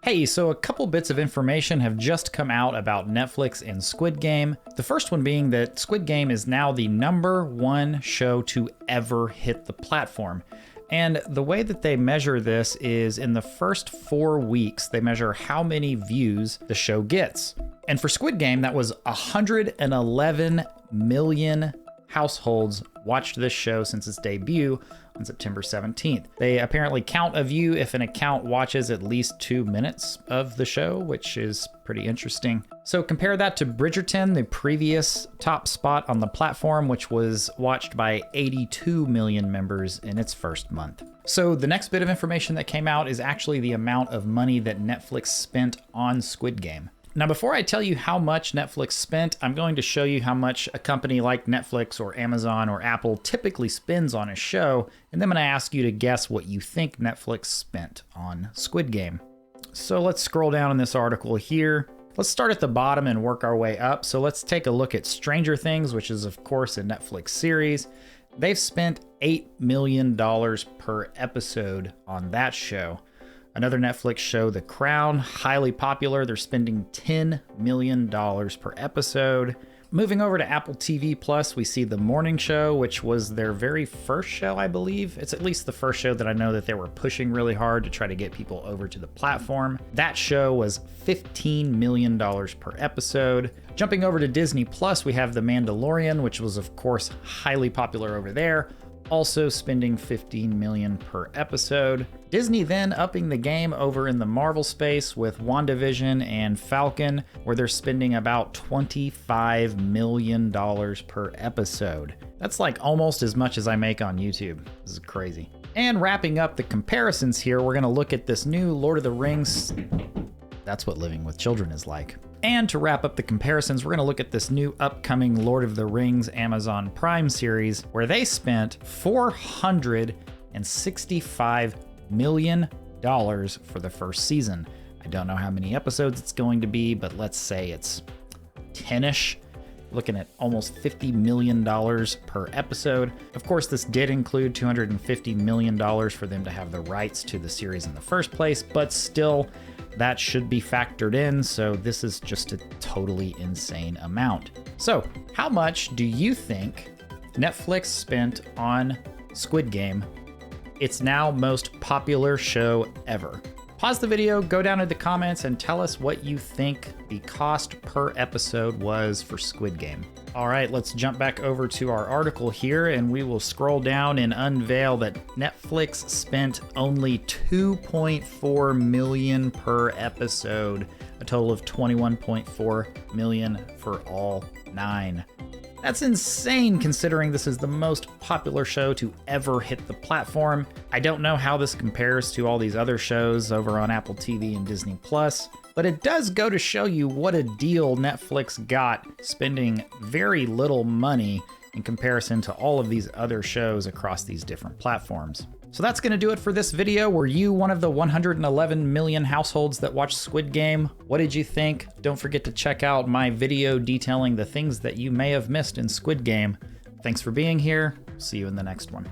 Hey, so a couple bits of information have just come out about Netflix and Squid Game. The first one being that Squid Game is now the #1 show to ever hit the platform. And the way that they measure this is in the first 4 weeks, they measure how many views the show gets. And for Squid Game, that was 111 million households watched this show since its debut on September 17th. They apparently count a view if an account watches at least 2 minutes of the show, which is pretty interesting. So compare that to Bridgerton, the previous top spot on the platform, which was watched by 82 million members in its first month. So the next bit of information that came out is actually the amount of money that Netflix spent on Squid Game. Now, before I tell you how much Netflix spent, I'm going to show you how much a company like Netflix or Amazon or Apple typically spends on a show, and then I'm going to ask you to guess what you think Netflix spent on Squid Game. So let's scroll down in this article here. Let's start at the bottom and work our way up. So let's take a look at Stranger Things, which is of course a Netflix series. They've spent $8 million per episode on that show. Another Netflix show, The Crown, highly popular. They're spending $10 million per episode. Moving over to Apple TV Plus, we see The Morning Show, which was their very first show, I believe. It's at least the first show that I know that they were pushing really hard to try to get people over to the platform. That show was $15 million per episode. Jumping over to Disney Plus, we have The Mandalorian, which was of course highly popular over there, also spending $15 million per episode. Disney then upping the game over in the Marvel space with WandaVision and Falcon, where they're spending about $25 million per episode. That's like almost as much as I make on YouTube. This is crazy. And wrapping up the comparisons here, we're gonna look at this new Lord of the Rings. That's what living with children is like. And to wrap up the comparisons, we're going to look at this new upcoming Lord of the Rings Amazon Prime series, where they spent $465 million for the first season. I don't know how many episodes it's going to be, but let's say it's 10-ish. Looking at almost $50 million per episode. Of course, this did include $250 million for them to have the rights to the series in the first place, but still, that should be factored in, so this is just a totally insane amount. So, how much do you think Netflix spent on Squid Game, its now most popular show ever? Pause the video, go down to the comments, and tell us what you think the cost per episode was for Squid Game. All right, let's jump back over to our article here, and we will scroll down and unveil that Netflix spent only $2.4 million per episode, a total of $21.4 million for all 9. That's insane considering this is the most popular show to ever hit the platform. I don't know how this compares to all these other shows over on Apple TV and Disney Plus, but it does go to show you what a deal Netflix got spending very little money in comparison to all of these other shows across these different platforms. So that's going to do it for this video. Were you one of the 111 million households that watched Squid Game? What did you think? Don't forget to check out my video detailing the things that you may have missed in Squid Game. Thanks for being here. See you in the next one.